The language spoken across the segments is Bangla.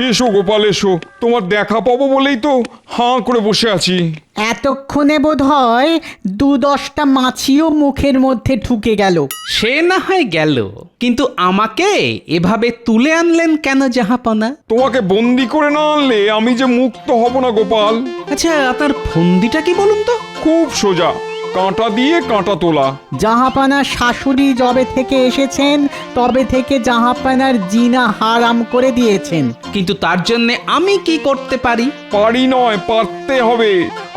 এসো গোপাল এসো, তোমার দেখা পাবো বলেই তো হাঁ করে বসে আছি। এতক্ষণে বোধ হয় 2-10টা মাছিও মুখের মধ্যে ঢুকে গেল। সে না হয় গেল, কিন্তু আমাকে এভাবে তুলে আনলেন কেন জাহাপনা? তোমাকে বন্দি করে না আনলে আমি যে মুক্ত হব না গোপাল। আচ্ছা, আপনার ফন্দিটা কি বলুন তো? খুব সোজা, কাঁটা দিয়ে কাঁটা তোলা। জাহাপানার শাশুড়ি যবে থেকে এসেছেন তবে থেকে জাহাপানার জিনা হারাম করে দিয়েছেন। কিন্তু তার জন্য আমি কি করতে পারি? পারি নয়, পারতে হবে।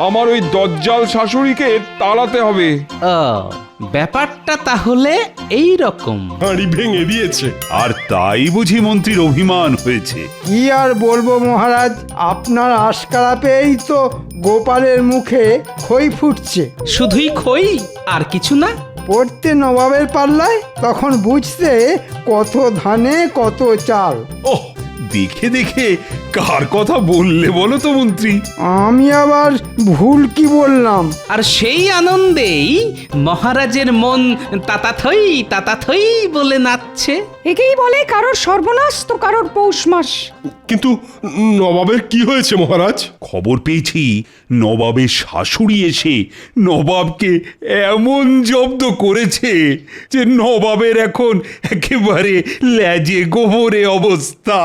আমার ওই দজ্জাল শাশুড়িকে তাড়াতে হবে। ও, ব্যাপারটা তাহলে এই রকম। হাঁড়ি ভেঙে দিয়েছে। আর তাই বুঝি মন্ত্রীর অভিমান হয়েছে? কি আর বলবো মহারাজ, আপনার আশকারা পেয়েই তো গোপালের মুখে খই ফুটছে। শুধুই খই আর কিছু না? পড়তে নবাবের পাল্লায়, তখন বুঝতে কত ধানে কত চাল। ওহ, দেখে দেখে কার কথা বললে বলো তো মন্ত্রী? আমি আবার ভুল কি বললাম? আর সেই আনন্দেই মহারাজের মন তাতাথই বলে নাচছে। একেই বলে কারোর সর্বনাশ তো কারোর পৌষ মাস। কিন্তু নবাবের কি হয়েছে মহারাজ? খবর পেয়েছি নবাবের শাশুড়ি এসে নবাবকে এমন জব্দ করেছে যে নবাবের এখন একেবারে লেজে গোবরে অবস্থা।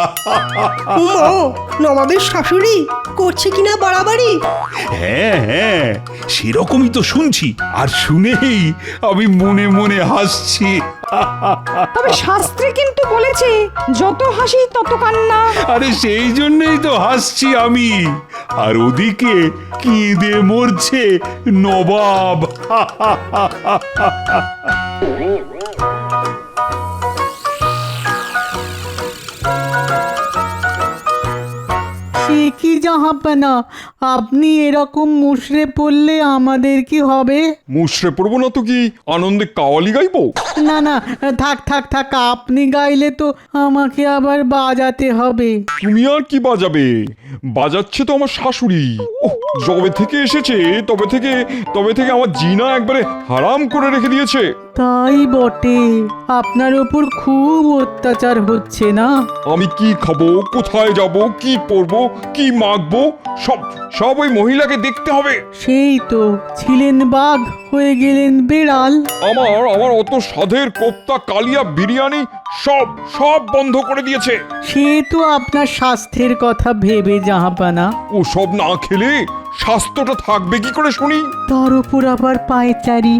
নবাবের শাশুড়ি করছে কিনা বাড়াবাড়ি? হ্যাঁ হ্যাঁ, সেরকমই তো শুনছি। আর শুনেই আমি মনে মনে হাসছি। তবে শাস্ত্রে কিন্তু বলেছে যত হাসি তত কান্না। আরে সেই জন্যই তো হাসছি আমি। আর ওদিকে কেঁদে মরছে নবাব। সে কি জাহাপানা, আপনি এরকম মুষড়ে পড়লে আমাদের কি হবে? মুষড়ে পড়বো না তো কি আনন্দে কাওয়ালি গাইবো? না না, থাক থাক থাক, আপনি গাইলে তো আমাকে আবার বাজাতে হবে। তুমি আর কি বাজাবে? বাজাচ্ছে তো আমার শাশুড়ি। ওহ, যবে থেকে এসেছে তবে থেকে আমার জিনা একবারে হারাম করে রেখে দিয়েছে। তাই বটে, আপনার ওপর খুব অত্যাচার হচ্ছে না? আমি কি খাবো, কোথায় যাব, কি পরবো, কি মাখবো, সব ওই মহিলাকে দেখতে হবে। সেই তো, ছিলেন বাঘ হয়ে গেলেন বেড়াল। আমার অত স্বাদের কোপ্তা, কালিয়া, বিরিয়ানি সব বন্ধ করে দিয়েছে। সে তো আপনার স্বাস্থ্যের কথা ভেবে জাহাপানা। ও সব না খেলে স্বাস্থ্যটা থাকবে কি করে শুনি? তার উপর আবার পায়চারি।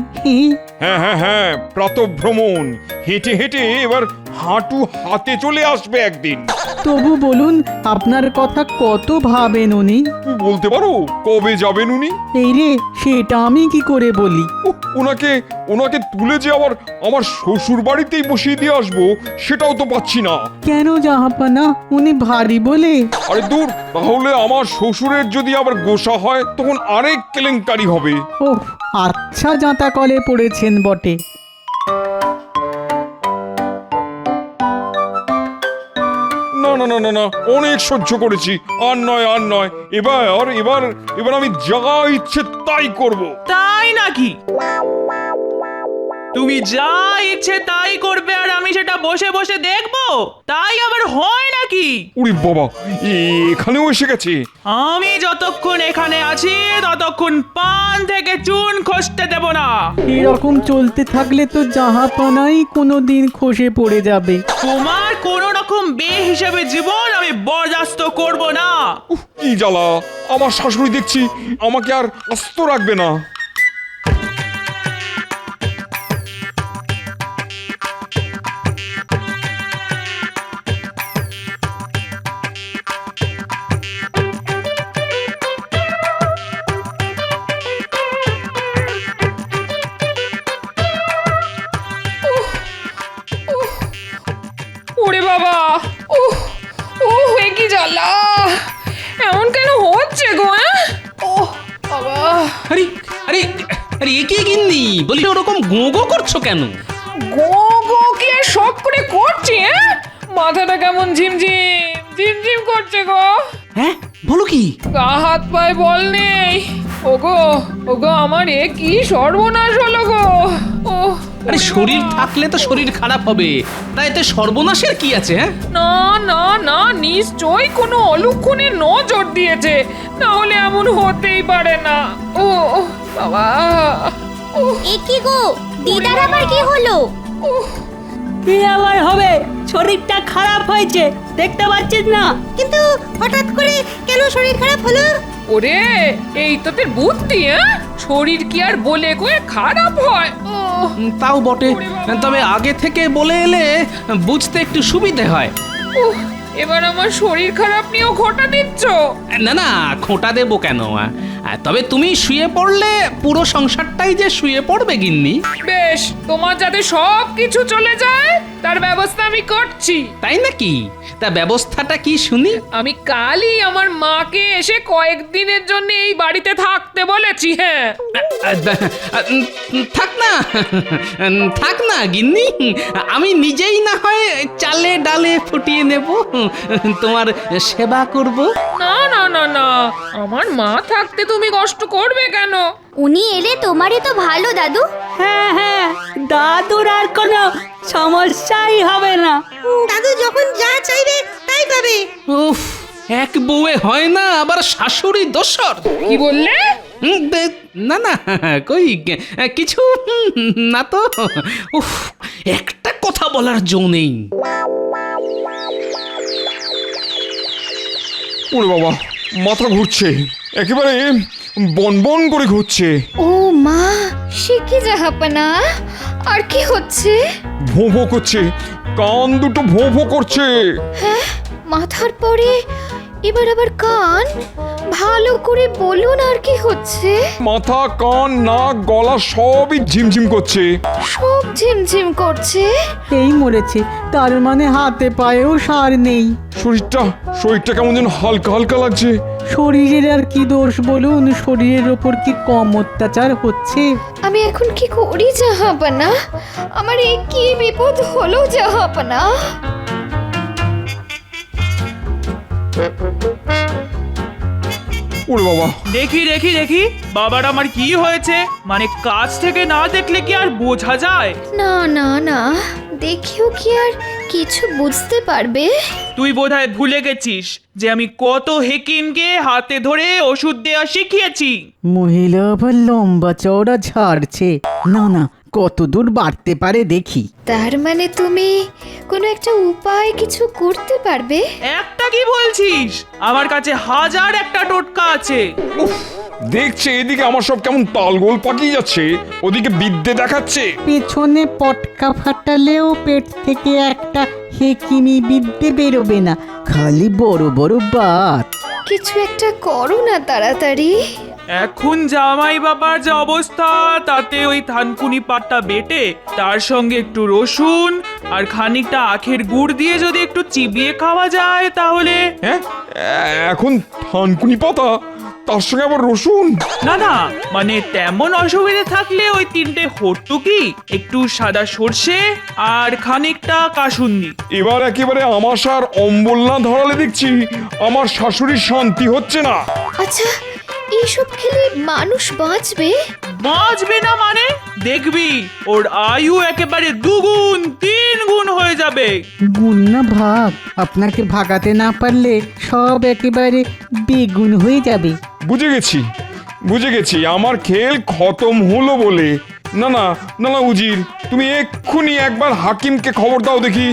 হ্যাঁ, প্রাতঃভ্রমণ। হেঁটে হেঁটে এবার হাঁটু হাতে চলে আসবে একদিন। তবু বলুন, আপনার কথা কত ভাবেন উনি? তুমি বলতে পারো কবে যাবেন উনি? এই রে, সেটা আমি কি করে বলি? ওনাকে তুলে যে আবার আমার শ্বশুর বাড়িতেই বসিয়ে দিয়ে আসবো, সেটাও তো পাচ্ছি না। কেন জাহাপানা, উনি ভারী বলে? আরে দূর, তাহলে আমার শ্বশুরের যদি আবার গোসা হয় তখন আরেক কেলেঙ্কারি হবে। ওহ, আচ্ছা জাঁতা কলে পড়েছেন বটে। না, অনেক সহ্য করেছি, আর নয়। এবার আমি যা ইচ্ছে তাই করব। তাই নাকি? তুমি যা ইচ্ছে তাই করবে আর আমি সেটা বসে বসে দেখবো? তাই আবার হয় নাকি? উরি বাবা, এখানেও এসে গেছে। আমি যতক্ষণ এখানে আছি ততক্ষণ পান থেকে চুন খসতে দেব না। এরকম চলতে থাকলে তো জাহাপানাই কোনোদিন খসে পড়ে যাবে। তোমার কোন রকম বেহিসাবে জীবন আমি বরদাস্ত করব না। কি জ্বালা, আমার শাশুড়ি দেখছি আমাকে আর আস্ত রাখবে না। ওরে বাবা, কি জ্বালা, এমন কেন হচ্ছে গো? বাবা, আরে আরে আরে, এ কি গিন্নি, বলি ওরকম গোঁ করছো কেন? গো গো কি আর শখ করে করছি? মাথাটা কেমন ঝিমঝিম করছে গো। হ্যাঁ, বলো কি? গা হাত পায়ে বল নেই, ওগো ওগো আমার এ কি সর্বনাশ হলো গো। ও আরে শরীর থাকলে তো শরীর খারাপ হবে, তাই এতে সর্বনাশের কি আছে? হ্যাঁ, না না না, নিশ্চয়ই কোনো অলক্ষণে নজর দিয়েছে, না হলে এমন হতেই পারে না। ও বাবা, এ কি গো, দিদার আবার কি হলো? কি আবার হবে, শরীরটা খারাপ হয়েছে, দেখতে পাচ্ছিস না? কিন্তু হঠাৎ করে কেন শরীর খারাপ হলো? ওরে এই তোদের বুদ্ধি, হ্যাঁ? শরীর কি আর বলে কয়ে খারাপ হয়? ও তাও বটে, তবে আগে থেকে বলে এলে বুঝতে একটু সুবিধে হয়। উহ, এবার আমার শরীর খারাপ নিয়েও ঘটা দিচ্ছ। না না, খোঁটা দেবো কেন? তবে তুমি শুয়ে পড়লে পুরো সংসারটাই যে শুয়ে পড়বে গিন্নি। বেশ, তোমার যাতে সব কিছু চলে যায় তার ব্যবস্থা আমি করছি। তাই নাকি? তা ব্যবস্থাটা কি শুনি? আমি কালই আমার মাকে এসে কয়েকদিনের জন্য এই বাড়িতে থাকতে বলেছি। হ্যাঁ, থাক না, থাক না গিন্নি, আমি নিজেই না হয় চালে ডালে ফুটিয়ে নেব, তোমার সেবা করব। না না না না, আমার মা থাকতে তুমি কষ্ট করবে কেন? উনি এলে তোমারই তো ভালো দাদু। হ্যাঁ হ্যাঁ, দাদুর আর কোনো সমস্যাই হবে না। দাদু যখন যা চাইবে তাই পাবে। উফ, এক বউয়ে হয় না, আবার শাশুড়ি দোসর। কি বললে? না না, কই কিছু না তো। উফ, একটা কথা বলার জো নেই। ওরে বাবা, মাথা ঘুরছে, একেবারে বনবন করে ঘুরছে। ও মা, সে কি জাহাপনা, আর কি হচ্ছে? ভোঁ ভোঁ করছে, কান দুটো ভোঁ ভোঁ করছে। মাথার পরে এবার আবার কান, ভালো করে বলুন আর কি হচ্ছে? মাথা, কান, নাক, গলা সবই ঝিমঝিম করছে। সব ঝিমঝিম করছে। এই মরেছে, তার মানে হাতে পায়েও সার নেই। শরীরটা কেমন যেন হালকা হালকা লাগছে। শরীরের আর কি দোষ বলুন, শরীরের ওপর কি কম অত্যাচার হচ্ছে? আমি এখন কি করি জাহাপনা? আমার এই কি বিপদ হলো জাহাপনা? ওরে বাবা, দেখি দেখি দেখি বাবার আমার কি হয়েছে, মানে কাছ থেকে না দেখলে কি আর বোঝা যায়? না না না, দেখিও কি আর কিছু বুঝতে পারবে? তুই বোধহয় ভুলে গেছিস যে আমি কত হেকিমকে হাতে ধরে ওষুধ দেওয়া শিখিয়েছি। মহিলা আবার লম্বা চওড়া ঝাড়ছে। না না, কত দূর বাড়তে পারে দেখি। তার মানে তুমি কোনো একটা উপায় কিছু করতে পারবে? একটা কি বলছিস? আমার কাছে হাজার একটা টোটকা আছে। দেখছে এদিকে আমার সব কেমন তালগোল পাকিয়ে যাচ্ছে, ওদিকে বিদ্যে দেখাচ্ছে। পেছনে পটকা ফাটালেও পেট থেকে একটা হেকিমি বিদ্যে বেরোবে না, খালি বড় বড় বাত। কিছু একটা করো না তাড়াতাড়ি। এখন জামাই বাবার যে অবস্থা, তাতে ওই থানকুনি পাটটা বেটে তার সঙ্গে একটু রসুন আর খানিকটা আখের গুড় দিয়ে যদি একটু চিবিয়ে খাওয়া যায় তাহলে। হ্যাঁ, এখন থানকুনি পাতা, তার সঙ্গে আবার রসুন? না না, মানে তেমন অসুবিধে থাকলে ওই তিনটে হট্টুকি, একটু সাদা সর্ষে আর খানিকটা কাসুন্দি। এবার একেবারে আমাশার অম্বল না ধরালে দেখছি আমার শাশুড়ির শান্তি হচ্ছে না। আচ্ছা, এইসব খেলে মানুষ বাঁচবে? বাঁচবে না মানে? দেখবি ওর আয়ু একেবারে 2 গুণ 3 গুণ হয়ে যাবে। গুণ না ভাগ, আপনাকে ভাগাতে না পারলে সব একেবারে বেগুন হয়ে যাবে। বুঝে গেছি, আমার খেল খতম হলো বলে। না না না না উজির, তুমি এক্ষুনি একবার হাকিমকে খবর দাও দেখি।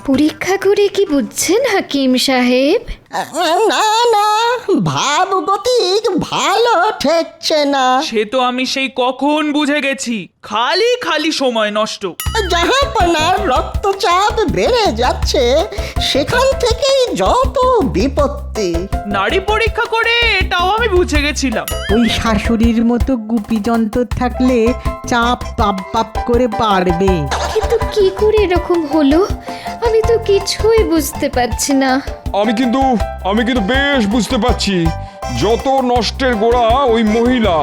পরীক্ষা করে কি বুঝছেন হাকিম সাহেব? না না, ভাবগতিক ভালো ঠেকছে না। সে তো আমি সেই কখন বুঝে গেছি, খালি খালি সময় নষ্ট। জাহাপনার রক্তচাপ বেড়ে যাচ্ছে, সেখান থেকেই যত বিপত্তি। নারী পরীক্ষা করে এটাও আমি বুঝে গেছিলাম। ওই শাশুড়ির মতো গুপি যন্ত্র থাকলে চাপ পাপ পাপ করে বাড়বে। কিন্তু কি করে এরকম হলো? আমি তো কিন্তু কিছুই বুঝতে পারছি না। আমি কিন্তু বেশ বুঝতে পারছি, যত নষ্টের গোড়া ওই মহিলা।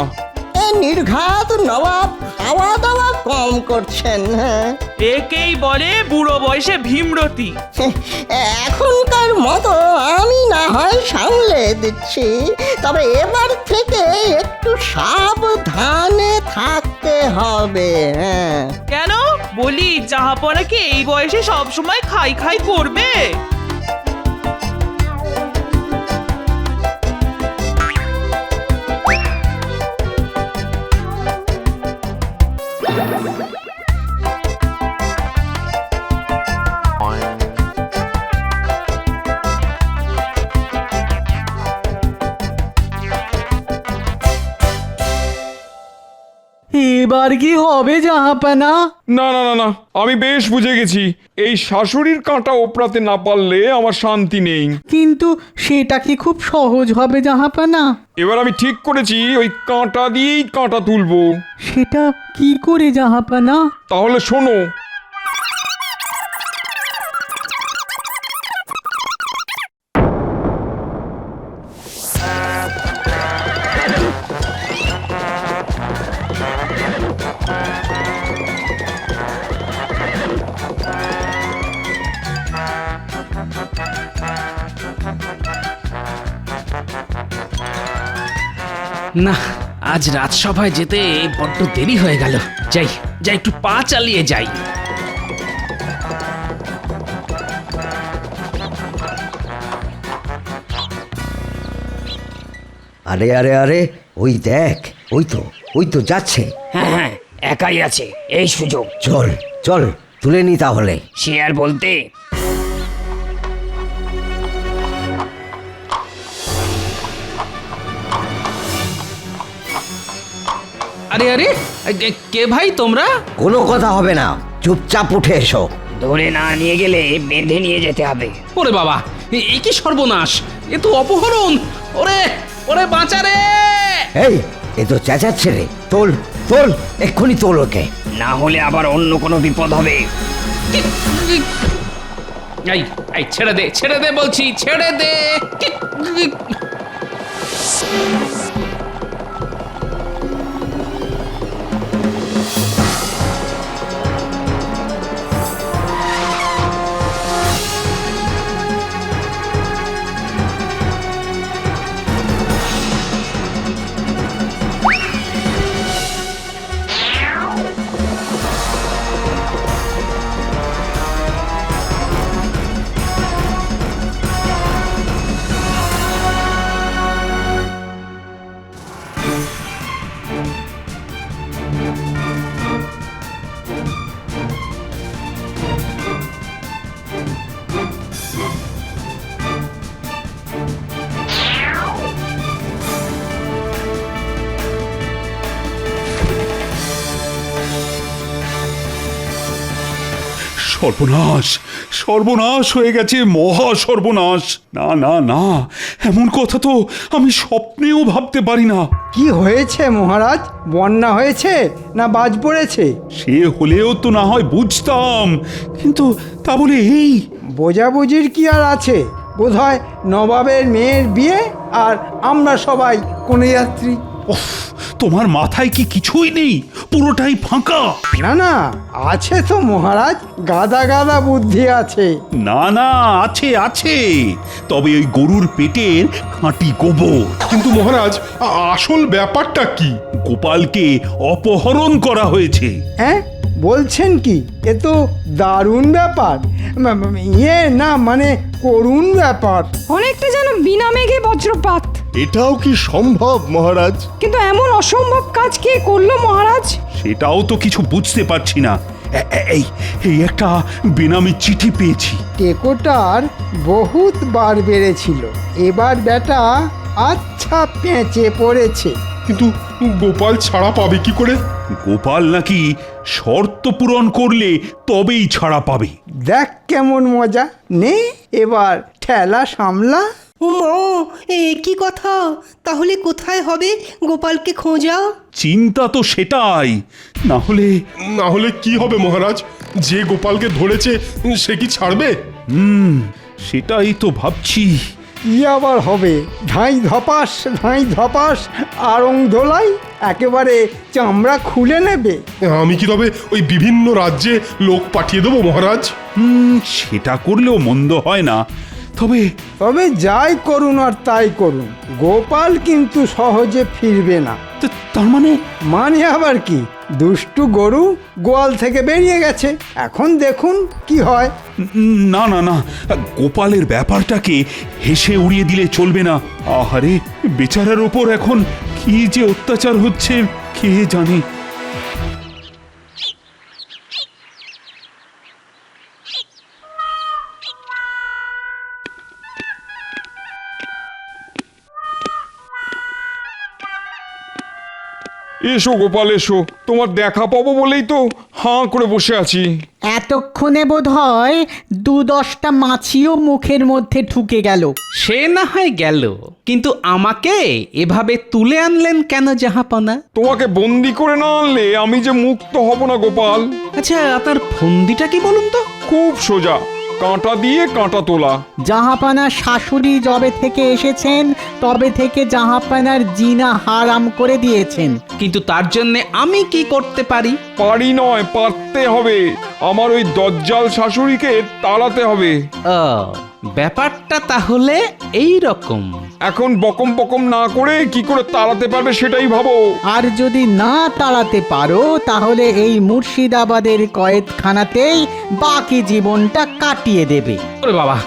নির্ঘাত নবাব খাওয়া দাওয়া কম করছেন। হ্যাঁ, একেই বলে বুড়ো বয়সে ভীমরতি। এখনকার মতো আমি না হয় সামলে দিচ্ছি, তবে এবার থেকে একটু সাবধানে থাকতে হবে। হ্যাঁ, কেন বলি, জাহাপনা কি এই বয়সে সব সময় খাই খাই করবে? এবার কি হবে জাহাপানা? না না না না, আমি বেশ বুঝে গেছি, এই শাশুড়ির কাঁটা ওপরাতে না পারলে আমার শান্তি নেই। কিন্তু সেটা কি খুব সহজ হবে জাহাপানা? এবার আমি ঠিক করেছি, ওই কাঁটা দিয়েই কাঁটা তুলবো। সেটা কি করে জাহাপানা? তাহলে শোনো। না, আজ রাজসভায় যেতে বড্ড দেরি হয়ে গেল। যাই যাই, একটু পা চালিয়ে যাই। আরে আরে আরে, ওই দেখ, ওই তো যাচ্ছে। হ্যাঁ হ্যাঁ, একাই আছে, এই সুযোগ। চল চল, তুলে নি তাহলে। সে আর বলতে। আরে আরে, কে ভাই তোমরা? কোনো কথা হবে না, চুপচাপ উঠে এসো। ধরে না নিয়ে গেলে বেঁধে নিয়ে যেতে হবে। ওরে বাবা, এ কি সর্বনাশ! এ তো অপহরণ! ওরে ওরে, বাঁচা রে! এই, এ তো চেঁচাচ্ছে রে। তোল তোল, এক্ষুনি তোল ওকে। না হলে আবার অন্য কোনো বিপদ হবে। এই এই, ছেড়ে দে বলছি, ছেড়ে দে! সর্বনাশ, সর্বনাশ হয়ে গেছে, মহা সর্বনাশ। না না না, এমন কথা তো আমি স্বপ্নেও ভাবতে পারি না। কি হয়েছে মহারাজ? বন্যা হয়েছে না বাজ পড়েছে? সে হলেও তো না হয় বুঝতাম, কিন্তু তা বলে এই। বোঝাবুঝির কি আর আছে? বোধহয় নবাবের মেয়ের বিয়ে, আর আমরা সবাই কনেযাত্রী। উফ, তোমার মাথায় কি কিছুই নেই? পুরোটাই ফাঁকা। না না, আছে তো মহারাজ, গাদা গাদা বুদ্ধি আছে। না না, আছে আছে, তবে ওই গরুর পেটের খাঁটি গোবর। কিন্তু মহারাজ, আসল ব্যাপারটা কি? গোপালকে অপহরণ করা হয়েছে। হ্যাঁ, বলছেন কি? এ তো দারুণ ব্যাপার। না মানে করুণ ব্যাপার। অনেকটা যেন বিনা মেঘে বজ্রপাত। এটাও কি সম্ভব মহারাজ? কিন্তু এমন অসম্ভব কাজ কে করলো মহারাজ? সেটাও তো কিছু বুঝতে পারছি না। এই এই একটা বেনামি চিঠি পেয়েছি। টেকোটার বহুত বার বেড়েছিল, এবার বেটা আচ্ছা পেঁচে পড়েছে। কিন্তু গোপাল ছাড়া পাবে কি করে? গোপাল নাকি শর্ত পূরণ করলে তবেই ছাড়া পাবে। দেখ কেমন মজা, নে এবার ঠেলা সামলা। এ কি কথা? তাহলে কোথায় হবে গোপালকে খোঁজা? চিন্তা তো সেটাই। না হলে কি হবে মহারাজ? যে গোপালকে ধরেছে সে কি ছাড়বে? সেটাই তো ভাবছি। কি আবার হবে? ধাঁই ধপাস আড়ং ধোলাই একেবারে চামড়া খুলে নেবে। আমি কি তবে ওই বিভিন্ন রাজ্যে লোক পাঠিয়ে দেবো মহারাজ? সেটা করলেও মন্দ হয় না। তবে তবে যাই করুন আর তাই করুন, গোপাল কিন্তু সহজে ফিরবে না। তার মানে মানে আবার কি, দুষ্টু গরু গোয়াল থেকে বেরিয়ে গেছে, এখন দেখুন কি হয়। না না না, গোপালের ব্যাপারটাকে হেসে উড়িয়ে দিলে চলবে না। আহারে, বেচারার ওপর এখন কি যে অত্যাচার হচ্ছে কে জানে। এসো গোপাল এসো, তোমার দেখা পাবো বলেই তো হাঁ করে বসে আছি। এতক্ষণে বোধ হয় 2-10টা মাছিও মুখের মধ্যে ঢুকে গেল। সে না হয় গেল, কিন্তু আমাকে এভাবে তুলে আনলেন কেন জাহাপনা? তোমাকে বন্দি করে না আনলে আমি যে মুক্ত হব না গোপাল। আচ্ছা, আপনার ফন্দিটা কি বলুন তো? খুব সোজা, কাঁটা দিয়ে কাঁটা তোলা। জাহাপানার শাশুড়ি যবে থেকে এসেছেন তবে থেকে জাহাপানার জিনা হারাম করে দিয়েছেন। কিন্তু তার জন্য আমি কি করতে পারি? পারি নয়, পারতে হবে। আমার ওই দজ্জাল শাশুড়িকে তাড়াতে হবে। ও, ব্যাপারটা তাহলে এই রকম। এখন বকম বকম না করে কি করে তাড়াতে পারবে সেটাই ভাবো। আর যদি না তাড়াতে পারো তাহলে এই মুর্শিদাবাদের কয়েদখানাতেই বাকি জীবনটা কাটিয়ে দেবে। ওরে বাবা,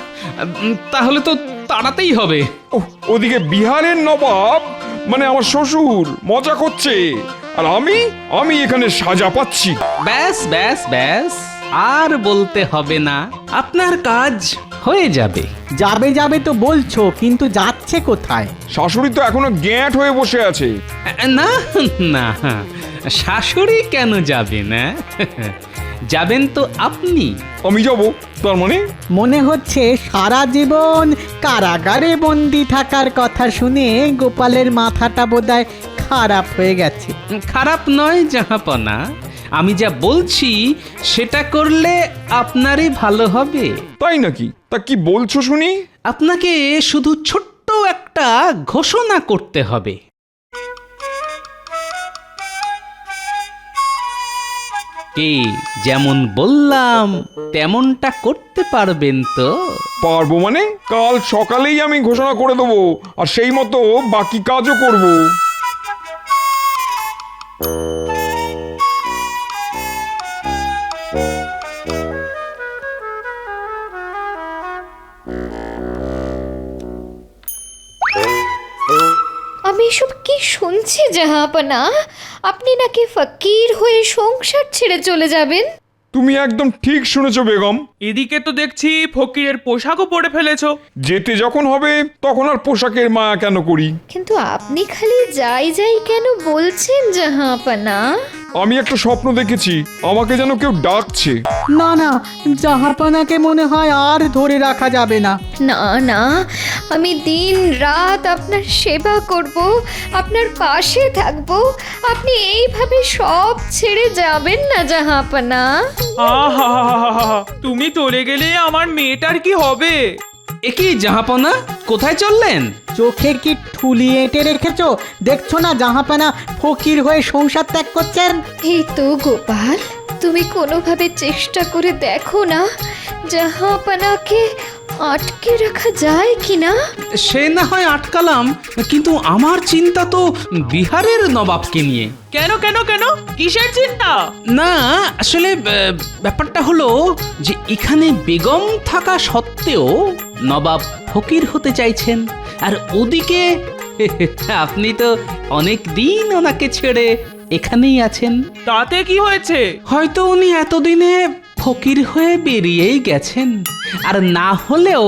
তাহলে তো তাড়াতেই হবে। ওদিকে বিহারের নবাব মানে আমার শ্বশুর মজা করছে, আর আমি এখানে সাজা পাচ্ছি। ব্যাস ব্যাস ব্যাস, আর বলতে হবে না, আপনার কাজ হয়ে যাবে। যাবে যাবে তো বলছো, কিন্তু যাচ্ছে কোথায়? শাশুড়ি তো এখনো গ্যাঁট হয়ে বসে আছে। না না, শাশুড়ি কেন যাবে না? যাবেন তো আপনি। আমি যাব? তার মানে মনে হচ্ছে সারা জীবন কারাগারে বন্দি থাকার কথা শুনে গোপালের মাথাটা বোধহয় খারাপ হয়ে গেছে। খারাপ নয় জাহাপনা, আমি যা বলছি সেটা করলে আপনারই ভালো হবে। তাই নাকি? তা কি বলছো শুনি? আপনাকে শুধু ছোট্ট একটা ঘোষণা করতে হবে। কি, যেমন বললাম তেমনটা করতে পারবেন তো? পারবো মানে? কাল সকালেই আমি ঘোষণা করে দেবো, আর সেই মতো বাকি কাজও করব। আমি এসব কি শুনছি জাহাপনা? আপনি নাকি ফকির হয়ে সংসার ছেড়ে চলে যাবেন? তুমি একদম ঠিক শুনেছো বেগম। এদিকে তো দেখছি ফকিরের পোশাকও পরে ফেলেছো। যেতে যখন হবে তখন আর পোশাকের মায়া কেন করি? কিন্তু আপনি খালি যাই যাই কেন বলছেন জাহাপনা? আমি একটা স্বপ্ন দেখেছি, আমাকে যেন কেউ ডাকছে। না না, জাহাপানাকে মনে হয় আর ধরে রাখা যাবে না। না না, আমি দিন রাত আপনার সেবা করব, আপনার পাশে থাকব। আপনি এইভাবে সব ছেড়ে যাবেন না জাহাপনা। আহা, তুমি চলে গেলে আমার মেয়েটার কি হবে? একই জাহাপনা, কোথায় চললেন? চোখে কি ঠুলি এঁটে রেখেছো? দেখছো না জাহাপানা ফকির হয়ে সংসার ত্যাগ করছেন? এই তো গোপাল, তুমি কোনোভাবে চেষ্টা করে দেখো না জাহাপানাকে আটকে রাখা যায় কিনা। সে না হয় আটকালাম, কিন্তু আমার চিন্তা তো বিহারের নবাবকে নিয়ে। কেন কেন কেন, কিসের চিন্তা? না, আসলে ব্যাপারটা হলো যে এখানে বেগম থাকা সত্ত্বেও নবাব ফকির হতে চাইছেন, আর ওদিকে আপনি তো অনেক দিন ওনাকে ছেড়ে এখানেই আছেন। তাতে কি হয়েছে? হয়তো উনি এতদিনে ফকির হয়ে বেরিয়েই গেছেন, আর না হলেও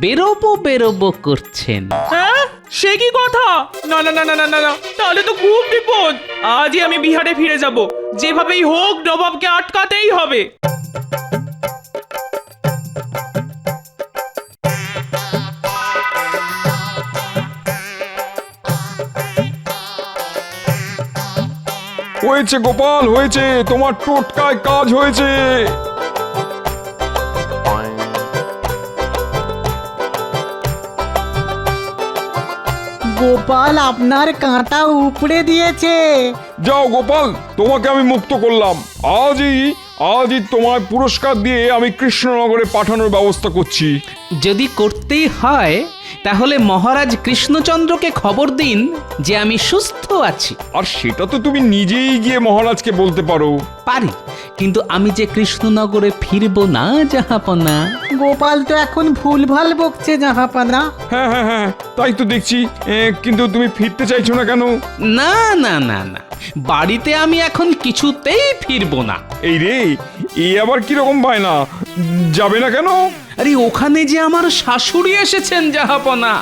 বেরোবো করছেন। হ্যাঁ, সে কি কথা? না না না না না না, তাহলে তো খুব বিপদ। আজই আমি বিহারে ফিরে যাব, যেভাবেই হোক নবাবকে আটকাতেই হবে। হয়েছে গোপাল, হয়েছে, তোমার টোটকায় কাজ হয়েছে। গোপাল আপনার কাঁটা উপড়ে দিয়েছে। যাও গোপাল, তোমাকে আমি মুক্ত করলাম। আজই তোমায় পুরস্কার দিয়ে আমি কৃষ্ণনগরে পাঠানোর ব্যবস্থা করছি। যদি করতেই হয় তাহলে মহারাজ কৃষ্ণচন্দ্রকে খবর দিন যে আমি সুস্থ আছি। আর সেটা তো তুমি নিজেই গিয়ে মহারাজকে বলতে পারো। পারি, কিন্তু আমি যে কৃষ্ণনগরে ফিরবো না জাহাপনা। গোপাল তো এখন ভুলভাল বকছে জাহাপানা। হ্যাঁ হ্যাঁ হ্যাঁ, তাই তো দেখছি। কিন্তু তুমি ফিরতে চাইছো না কেন? না না না না, বাড়িতে আমি এখন কিছুতেই ফিরবো না। এই রে, এই আবার কিরকম বায়না? যাবে না কেন? আরে ওখানে যে আমার শাশুড়ি এসেছেন জাহাপনা।